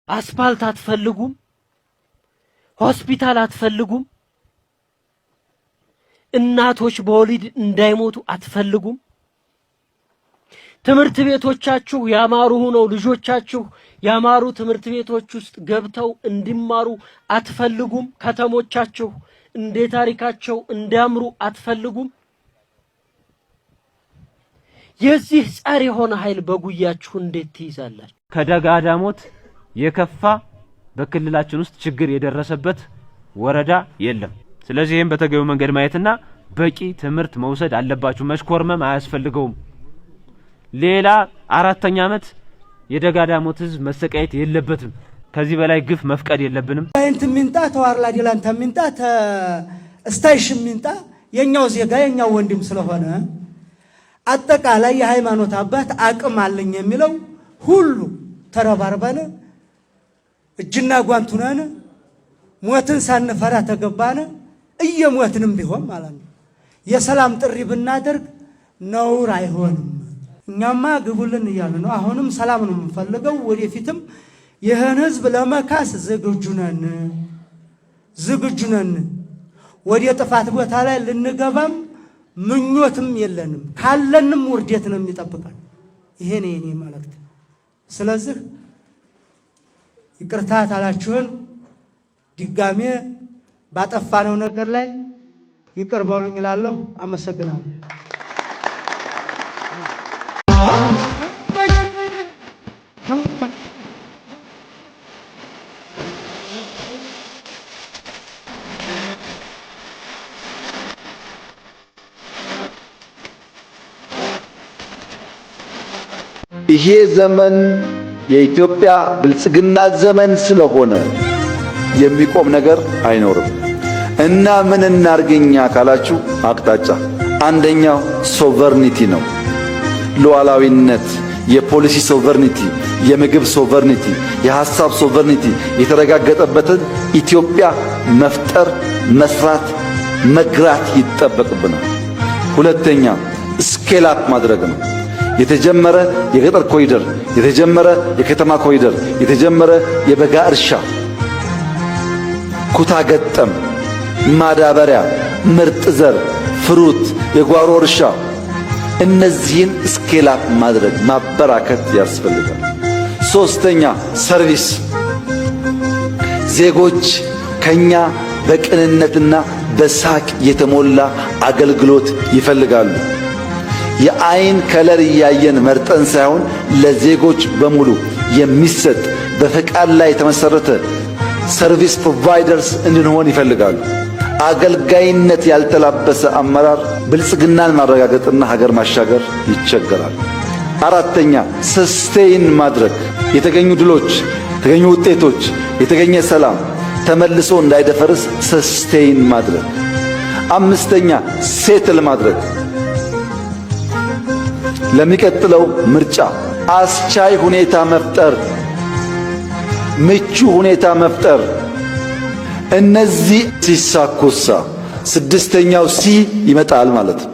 አስፋልት አትፈልጉም? ሆስፒታል አትፈልጉም? እናቶች በወሊድ እንዳይሞቱ አትፈልጉም? ትምህርት ቤቶቻችሁ ያማሩ ሆነው ልጆቻችሁ ያማሩ ትምህርት ቤቶች ውስጥ ገብተው እንዲማሩ አትፈልጉም? ከተሞቻችሁ እንደ ታሪካቸው እንዲያምሩ አትፈልጉም? የዚህ ጻር የሆነ ኃይል በጉያችሁ እንዴት ትይዛላችሁ? ከደጋዳሞት የከፋ በክልላችን ውስጥ ችግር የደረሰበት ወረዳ የለም። ስለዚህ ይሄን በተገቢው መንገድ ማየትና በቂ ትምህርት መውሰድ አለባችሁ። መሽኮርመም አያስፈልገውም። ሌላ አራተኛ ዓመት የደጋዳሞት ህዝብ መሰቃየት የለበትም። ከዚህ በላይ ግፍ መፍቀድ የለብንም። አይንት ሚንጣ ተዋርላ ዲላንታ ሚንጣ ተስታይሽ ሚንጣ የኛው ዜጋ የኛው ወንድም ስለሆነ አጠቃላይ የሃይማኖት አባት አቅም አለኝ የሚለው ሁሉ ተረባርበን እጅና ጓንቱናን ሞትን ሳንፈራ ተገባነ እየሞትንም ቢሆን ማለት ነው የሰላም ጥሪ ብናደርግ ነውር አይሆንም። እኛማ ግቡልን እያሉ ነው። አሁንም ሰላም ነው የምንፈልገው። ወደፊትም ይህን ህዝብ ለመካስ ዝግጁ ነን። ወደ ጥፋት ቦታ ላይ ልንገባም ምኞትም የለንም። ካለንም ውርደት ነው የሚጠብቀን። ይሄ ነው የኔ መልእክት። ስለዚህ ይቅርታ ታላችሁን ድጋሜ ባጠፋነው ነገር ላይ ይቅር በሉኝ እላለሁ። አመሰግናለሁ። ይሄ ዘመን የኢትዮጵያ ብልጽግና ዘመን ስለሆነ የሚቆም ነገር አይኖርም እና ምን እናርገኛ ካላችሁ አቅጣጫ አንደኛው ሶቨርኒቲ ነው። ሉዓላዊነት፣ የፖሊሲ ሶቨርኒቲ፣ የምግብ ሶቨርኒቲ፣ የሐሳብ ሶቨርኒቲ የተረጋገጠበትን ኢትዮጵያ መፍጠር፣ መስራት፣ መግራት ይጠበቅብናል። ሁለተኛ ስኬል አፕ ማድረግ ነው። የተጀመረ የገጠር ኮሪደር፣ የተጀመረ የከተማ ኮሪደር፣ የተጀመረ የበጋ እርሻ፣ ኩታ ገጠም፣ ማዳበሪያ፣ ምርጥ ዘር፣ ፍሩት፣ የጓሮ እርሻ፣ እነዚህን ስኬል አፕ ማድረግ ማበራከት ያስፈልጋል። ሶስተኛ ሰርቪስ፣ ዜጎች ከኛ በቅንነትና በሳቅ የተሞላ አገልግሎት ይፈልጋሉ። የአይን ከለር እያየን መርጠን ሳይሆን ለዜጎች በሙሉ የሚሰጥ በፈቃድ ላይ የተመሰረተ ሰርቪስ ፕሮቫይደርስ እንድንሆን ይፈልጋሉ። አገልጋይነት ያልተላበሰ አመራር ብልጽግናን ማረጋገጥና ሀገር ማሻገር ይቸገራል። አራተኛ ሰስቴይን ማድረግ፣ የተገኙ ድሎች፣ የተገኙ ውጤቶች፣ የተገኘ ሰላም ተመልሶ እንዳይደፈርስ ሰስቴይን ማድረግ። አምስተኛ ሴትል ማድረግ፣ ለሚቀጥለው ምርጫ አስቻይ ሁኔታ መፍጠር፣ ምቹ ሁኔታ መፍጠር። እነዚህ ሲሳኩሳ ስድስተኛው ሲ ይመጣል ማለት ነው።